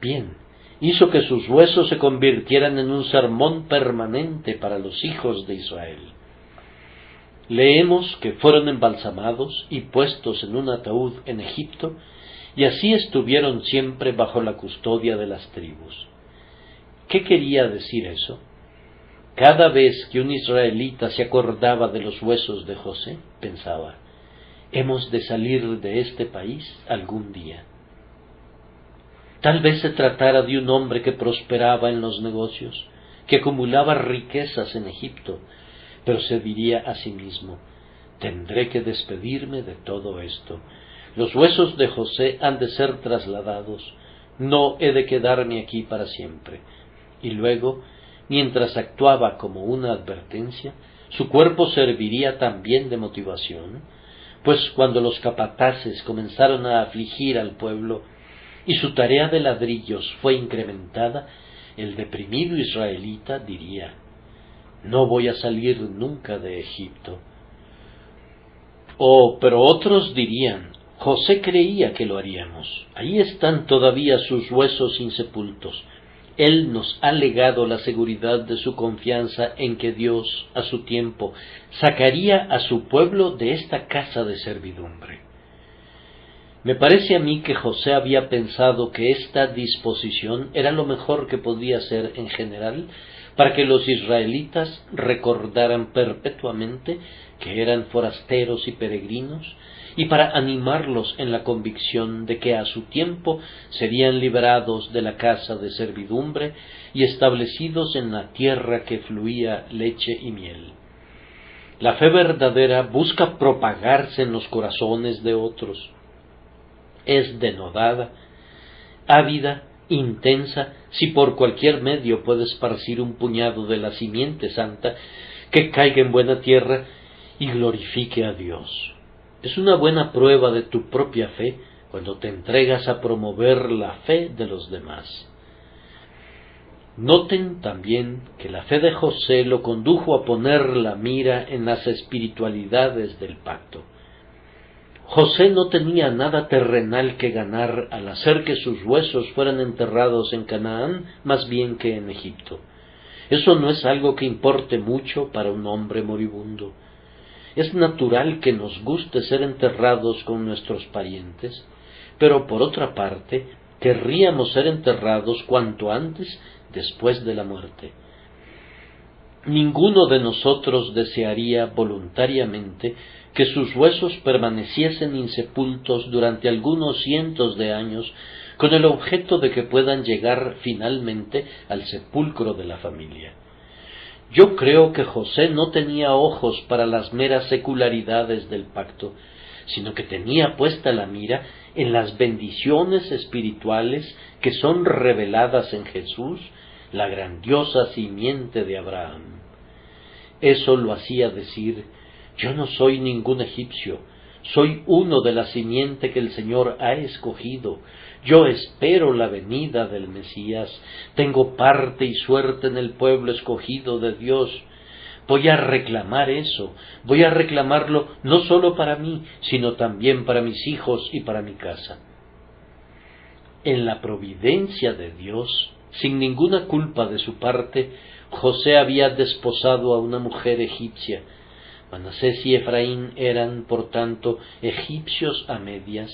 Bien, hizo que sus huesos se convirtieran en un sermón permanente para los hijos de Israel. Leemos que fueron embalsamados y puestos en un ataúd en Egipto, y así estuvieron siempre bajo la custodia de las tribus. ¿Qué quería decir eso? Cada vez que un israelita se acordaba de los huesos de José, pensaba: hemos de salir de este país algún día. Tal vez se tratara de un hombre que prosperaba en los negocios, que acumulaba riquezas en Egipto, pero se diría a sí mismo: tendré que despedirme de todo esto. Los huesos de José han de ser trasladados, no he de quedarme aquí para siempre. Y luego, mientras actuaba como una advertencia, su cuerpo serviría también de motivación, pues cuando los capataces comenzaron a afligir al pueblo y su tarea de ladrillos fue incrementada, el deprimido israelita diría: no voy a salir nunca de Egipto. Pero otros dirían: José creía que lo haríamos. Ahí están todavía sus huesos insepultos. Él nos ha legado la seguridad de su confianza en que Dios, a su tiempo, sacaría a su pueblo de esta casa de servidumbre. Me parece a mí que José había pensado que esta disposición era lo mejor que podía hacer en general para que los israelitas recordaran perpetuamente que eran forasteros y peregrinos, y para animarlos en la convicción de que a su tiempo serían liberados de la casa de servidumbre y establecidos en la tierra que fluía leche y miel. La fe verdadera busca propagarse en los corazones de otros. Es denodada, ávida, intensa, si por cualquier medio puede esparcir un puñado de la simiente santa que caiga en buena tierra y glorifique a Dios. Es una buena prueba de tu propia fe cuando te entregas a promover la fe de los demás. Noten también que la fe de José lo condujo a poner la mira en las espiritualidades del pacto. José no tenía nada terrenal que ganar al hacer que sus huesos fueran enterrados en Canaán más bien que en Egipto. Eso no es algo que importe mucho para un hombre moribundo. Es natural que nos guste ser enterrados con nuestros parientes, pero por otra parte, querríamos ser enterrados cuanto antes después de la muerte. Ninguno de nosotros desearía voluntariamente que sus huesos permaneciesen insepultos durante algunos cientos de años con el objeto de que puedan llegar finalmente al sepulcro de la familia. Yo creo que José no tenía ojos para las meras secularidades del pacto, sino que tenía puesta la mira en las bendiciones espirituales que son reveladas en Jesús, la grandiosa simiente de Abraham. Eso lo hacía decir: yo no soy ningún egipcio, soy uno de la simiente que el Señor ha escogido. Yo espero la venida del Mesías, tengo parte y suerte en el pueblo escogido de Dios. Voy a reclamar eso, voy a reclamarlo no solo para mí, sino también para mis hijos y para mi casa. En la providencia de Dios, sin ninguna culpa de su parte, José había desposado a una mujer egipcia. Manasés y Efraín eran, por tanto, egipcios a medias,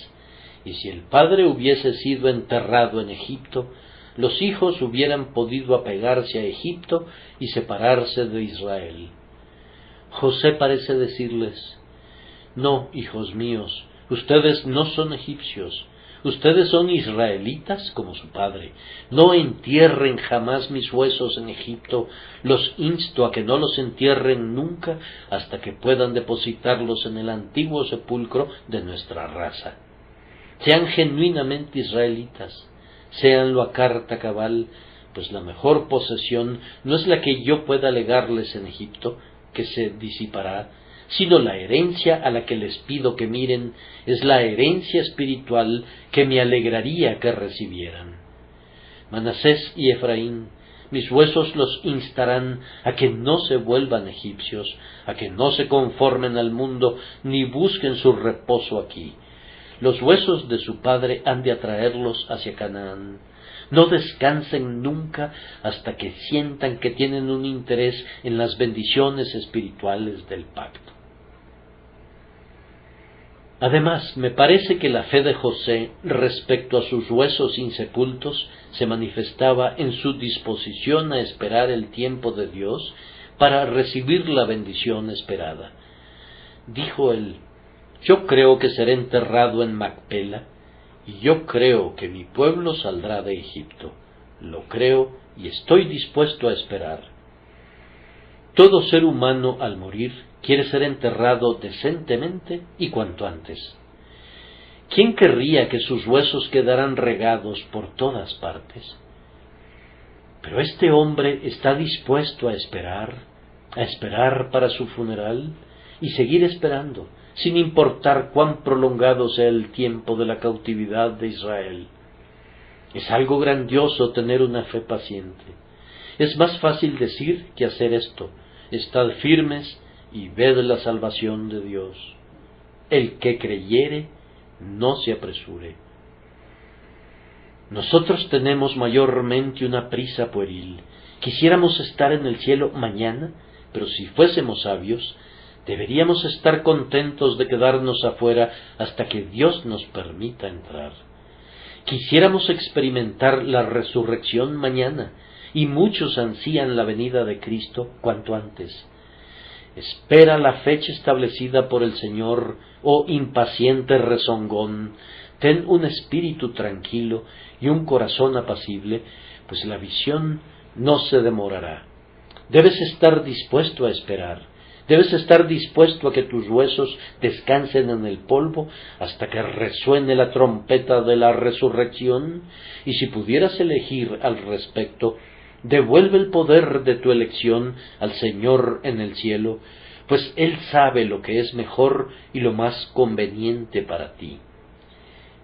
y si el padre hubiese sido enterrado en Egipto, los hijos hubieran podido apegarse a Egipto y separarse de Israel. José parece decirles: no, hijos míos, ustedes no son egipcios, ustedes son israelitas como su padre. No entierren jamás mis huesos en Egipto, los insto a que no los entierren nunca hasta que puedan depositarlos en el antiguo sepulcro de nuestra raza. Sean genuinamente israelitas, séanlo a carta cabal, pues la mejor posesión no es la que yo pueda legarles en Egipto, que se disipará, sino la herencia a la que les pido que miren es la herencia espiritual que me alegraría que recibieran. Manasés y Efraín, mis huesos los instarán a que no se vuelvan egipcios, a que no se conformen al mundo, ni busquen su reposo aquí. Los huesos de su padre han de atraerlos hacia Canaán. No descansen nunca hasta que sientan que tienen un interés en las bendiciones espirituales del pacto. Además, me parece que la fe de José respecto a sus huesos insepultos se manifestaba en su disposición a esperar el tiempo de Dios para recibir la bendición esperada. Dijo él: yo creo que seré enterrado en Macpela, y yo creo que mi pueblo saldrá de Egipto. Lo creo y estoy dispuesto a esperar. Todo ser humano al morir quiere ser enterrado decentemente y cuanto antes. ¿Quién querría que sus huesos quedaran regados por todas partes? Pero este hombre está dispuesto a esperar para su funeral y seguir esperando, sin importar cuán prolongado sea el tiempo de la cautividad de Israel. Es algo grandioso tener una fe paciente. Es más fácil decir que hacer esto: estad firmes y ved la salvación de Dios. El que creyere, no se apresure. Nosotros tenemos mayormente una prisa pueril. Quisiéramos estar en el cielo mañana, pero si fuésemos sabios, Deberíamos estar contentos de quedarnos afuera hasta que Dios nos permita entrar. Quisiéramos experimentar la resurrección mañana, y muchos ansían la venida de Cristo cuanto antes. Espera la fecha establecida por el Señor, oh impaciente rezongón. Ten un espíritu tranquilo y un corazón apacible, pues la visión no se demorará. Debes estar dispuesto a esperar. Debes estar dispuesto a que tus huesos descansen en el polvo hasta que resuene la trompeta de la resurrección, y si pudieras elegir al respecto, devuelve el poder de tu elección al Señor en el cielo, pues Él sabe lo que es mejor y lo más conveniente para ti.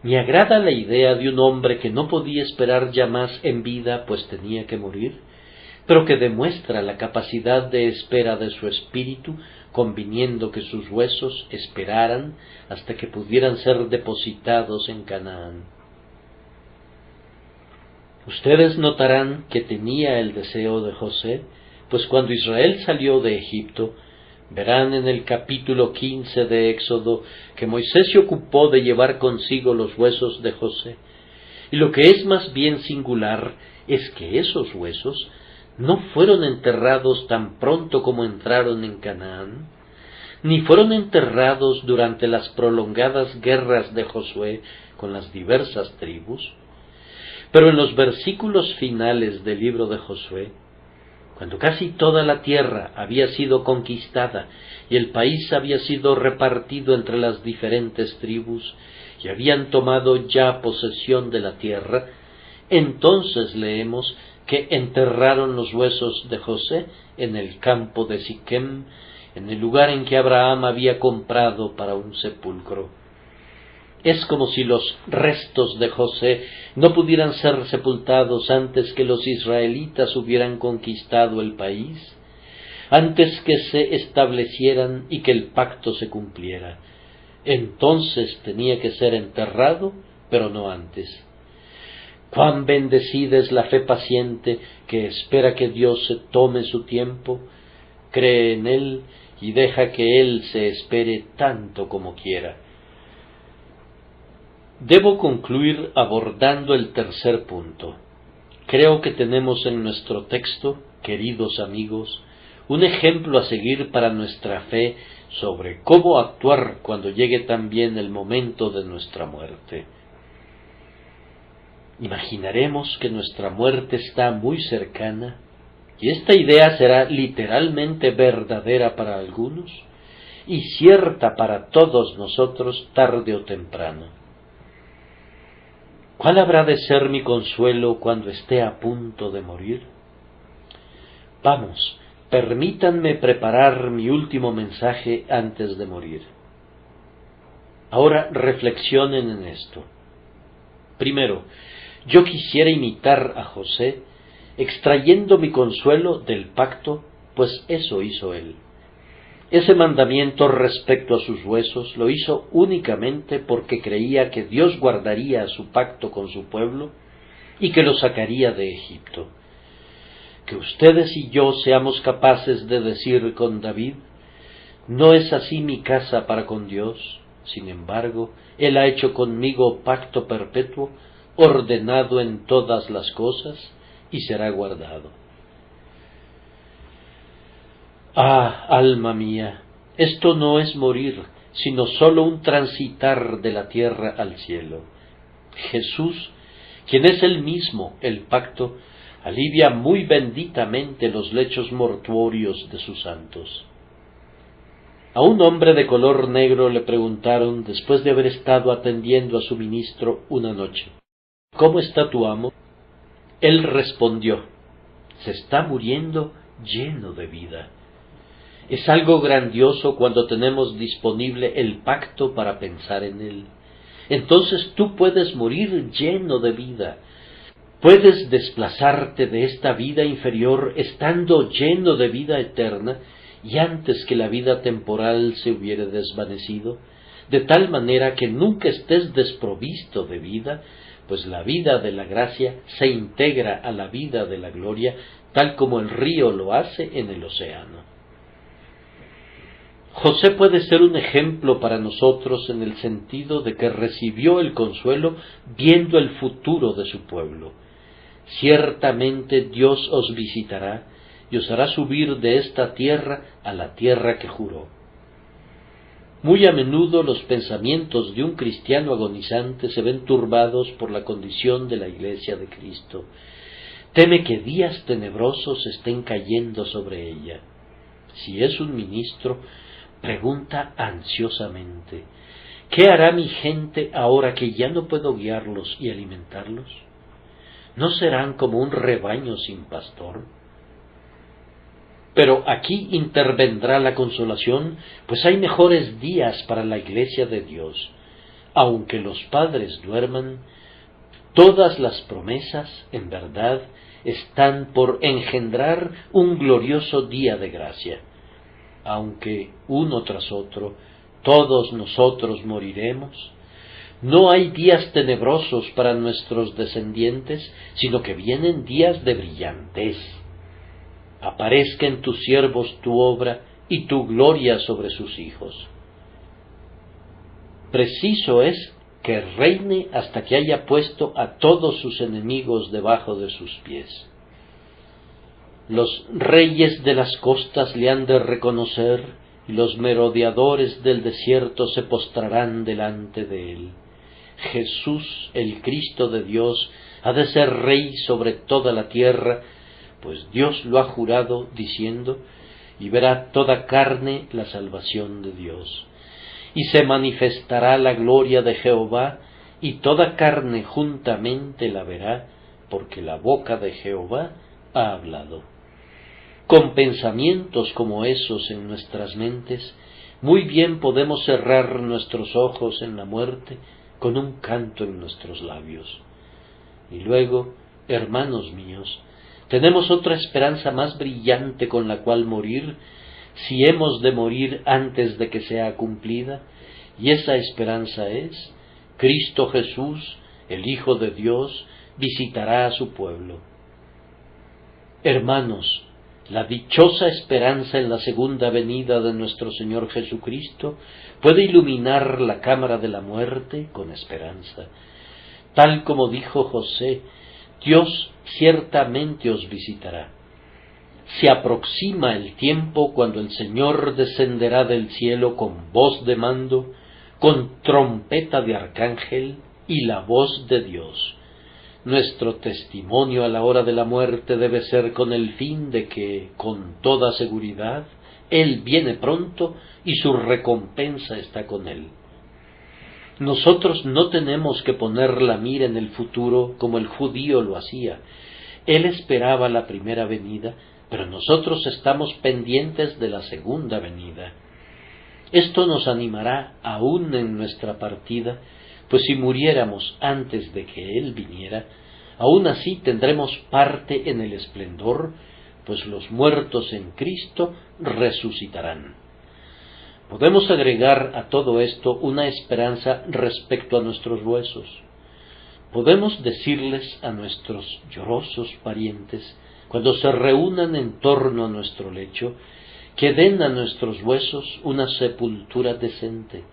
Me agrada la idea de un hombre que no podía esperar ya más en vida, pues tenía que morir, pero que demuestra la capacidad de espera de su espíritu, conviniendo que sus huesos esperaran hasta que pudieran ser depositados en Canaán. Ustedes notarán que tenía el deseo de José, pues cuando Israel salió de Egipto, verán en el capítulo 15 de Éxodo que Moisés se ocupó de llevar consigo los huesos de José, y lo que es más bien singular es que esos huesos no fueron enterrados tan pronto como entraron en Canaán, ni fueron enterrados durante las prolongadas guerras de Josué con las diversas tribus, pero en los versículos finales del libro de Josué, cuando casi toda la tierra había sido conquistada y el país había sido repartido entre las diferentes tribus y habían tomado ya posesión de la tierra, entonces leemos que enterraron los huesos de José en el campo de Siquem, en el lugar en que Abraham había comprado para un sepulcro. Es como si los restos de José no pudieran ser sepultados antes que los israelitas hubieran conquistado el país, antes que se establecieran y que el pacto se cumpliera. Entonces tenía que ser enterrado, pero no antes. Cuán bendecida es la fe paciente que espera que Dios se tome su tiempo, cree en Él y deja que Él se espere tanto como quiera. Debo concluir abordando el tercer punto. Creo que tenemos en nuestro texto, queridos amigos, un ejemplo a seguir para nuestra fe sobre cómo actuar cuando llegue también el momento de nuestra muerte. Imaginaremos que nuestra muerte está muy cercana, y esta idea será literalmente verdadera para algunos, y cierta para todos nosotros tarde o temprano. ¿Cuál habrá de ser mi consuelo cuando esté a punto de morir? Vamos, permítanme preparar mi último mensaje antes de morir. Ahora reflexionen en esto. Primero, yo quisiera imitar a José, extrayendo mi consuelo del pacto, pues eso hizo él. Ese mandamiento respecto a sus huesos lo hizo únicamente porque creía que Dios guardaría su pacto con su pueblo y que lo sacaría de Egipto. Que ustedes y yo seamos capaces de decir con David: no es así mi casa para con Dios, sin embargo, Él ha hecho conmigo pacto perpetuo, ordenado en todas las cosas, y será guardado. Ah, alma mía, esto no es morir, sino sólo un transitar de la tierra al cielo. Jesús, quien es el mismo, el pacto, alivia muy benditamente los lechos mortuorios de sus santos. A un hombre de color negro le preguntaron, después de haber estado atendiendo a su ministro una noche: ¿cómo está tu amo? Él respondió: se está muriendo lleno de vida. Es algo grandioso cuando tenemos disponible el pacto para pensar en él. Entonces tú puedes morir lleno de vida. Puedes desplazarte de esta vida inferior estando lleno de vida eterna y antes que la vida temporal se hubiere desvanecido, de tal manera que nunca estés desprovisto de vida, pues la vida de la gracia se integra a la vida de la gloria, tal como el río lo hace en el océano. José puede ser un ejemplo para nosotros en el sentido de que recibió el consuelo viendo el futuro de su pueblo. Ciertamente Dios os visitará y os hará subir de esta tierra a la tierra que juró. Muy a menudo los pensamientos de un cristiano agonizante se ven turbados por la condición de la Iglesia de Cristo. Teme que días tenebrosos estén cayendo sobre ella. Si es un ministro, pregunta ansiosamente: ¿qué hará mi gente ahora que ya no puedo guiarlos y alimentarlos? ¿No serán como un rebaño sin pastor? Pero aquí intervendrá la consolación, pues hay mejores días para la Iglesia de Dios. Aunque los padres duerman, todas las promesas, en verdad, están por engendrar un glorioso día de gracia. Aunque uno tras otro todos nosotros moriremos, no hay días tenebrosos para nuestros descendientes, sino que vienen días de brillantez. Aparezca en tus siervos tu obra y tu gloria sobre sus hijos. Preciso es que reine hasta que haya puesto a todos sus enemigos debajo de sus pies. Los reyes de las costas le han de reconocer, y los merodeadores del desierto se postrarán delante de él. Jesús, el Cristo de Dios, ha de ser Rey sobre toda la tierra, pues Dios lo ha jurado, diciendo: y verá toda carne la salvación de Dios. Y se manifestará la gloria de Jehová, y toda carne juntamente la verá, porque la boca de Jehová ha hablado. Con pensamientos como esos en nuestras mentes, muy bien podemos cerrar nuestros ojos en la muerte, con un canto en nuestros labios. Y luego, hermanos míos, tenemos otra esperanza más brillante con la cual morir, si hemos de morir antes de que sea cumplida, y esa esperanza es: Cristo Jesús, el Hijo de Dios, visitará a su pueblo. Hermanos, la dichosa esperanza en la segunda venida de nuestro Señor Jesucristo puede iluminar la cámara de la muerte con esperanza. Tal como dijo José, Dios ciertamente os visitará. Se aproxima el tiempo cuando el Señor descenderá del cielo con voz de mando, con trompeta de arcángel y la voz de Dios. Nuestro testimonio a la hora de la muerte debe ser con el fin de que, con toda seguridad, Él viene pronto y su recompensa está con Él. Nosotros no tenemos que poner la mira en el futuro como el judío lo hacía. Él esperaba la primera venida, pero nosotros estamos pendientes de la segunda venida. Esto nos animará aún en nuestra partida, pues si muriéramos antes de que Él viniera, aún así tendremos parte en el esplendor, pues los muertos en Cristo resucitarán. Podemos agregar a todo esto una esperanza respecto a nuestros huesos. Podemos decirles a nuestros llorosos parientes, cuando se reúnan en torno a nuestro lecho, que den a nuestros huesos una sepultura decente.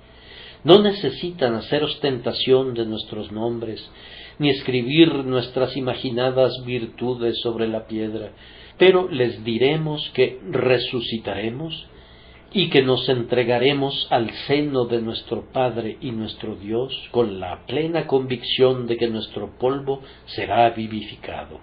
No necesitan hacer ostentación de nuestros nombres, ni escribir nuestras imaginadas virtudes sobre la piedra, pero les diremos que resucitaremos y que nos entregaremos al seno de nuestro Padre y nuestro Dios con la plena convicción de que nuestro polvo será vivificado.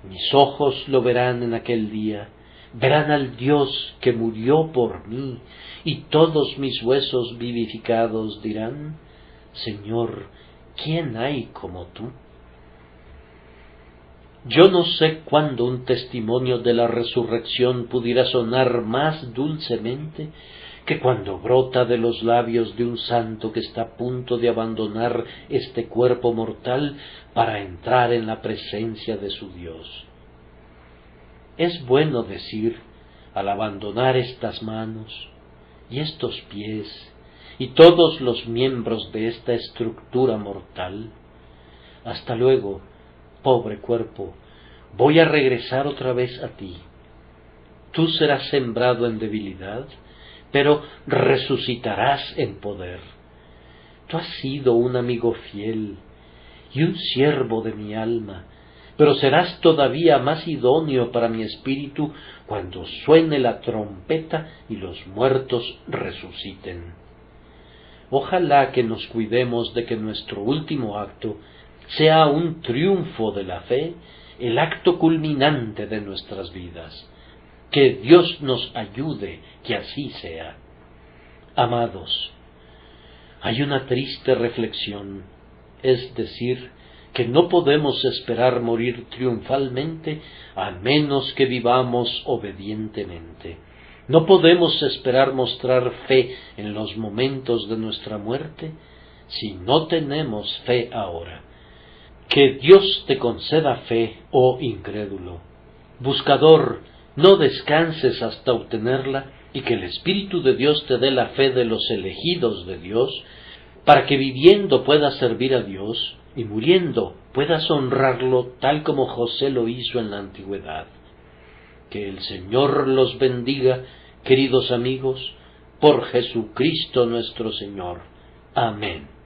Mis ojos lo verán en aquel día, verán al Dios que murió por mí, y todos mis huesos vivificados dirán: Señor, ¿quién hay como tú? Yo no sé cuándo un testimonio de la resurrección pudiera sonar más dulcemente que cuando brota de los labios de un santo que está a punto de abandonar este cuerpo mortal para entrar en la presencia de su Dios. Es bueno decir, al abandonar estas manos y estos pies y todos los miembros de esta estructura mortal: hasta luego, pobre cuerpo, voy a regresar otra vez a ti. Tú serás sembrado en debilidad, pero resucitarás en poder. Tú has sido un amigo fiel y un siervo de mi alma, pero serás todavía más idóneo para mi espíritu cuando suene la trompeta y los muertos resuciten. Ojalá que nos cuidemos de que nuestro último acto sea un triunfo de la fe, el acto culminante de nuestras vidas. Que Dios nos ayude que así sea. Amados, hay una triste reflexión, es decir, que no podemos esperar morir triunfalmente a menos que vivamos obedientemente. No podemos esperar mostrar fe en los momentos de nuestra muerte si no tenemos fe ahora. Que Dios te conceda fe, oh incrédulo. Buscador, no descanses hasta obtenerla, y que el Espíritu de Dios te dé la fe de los elegidos de Dios, para que viviendo puedas servir a Dios, y muriendo puedas honrarlo tal como José lo hizo en la antigüedad. Que el Señor los bendiga, queridos amigos, por Jesucristo nuestro Señor. Amén.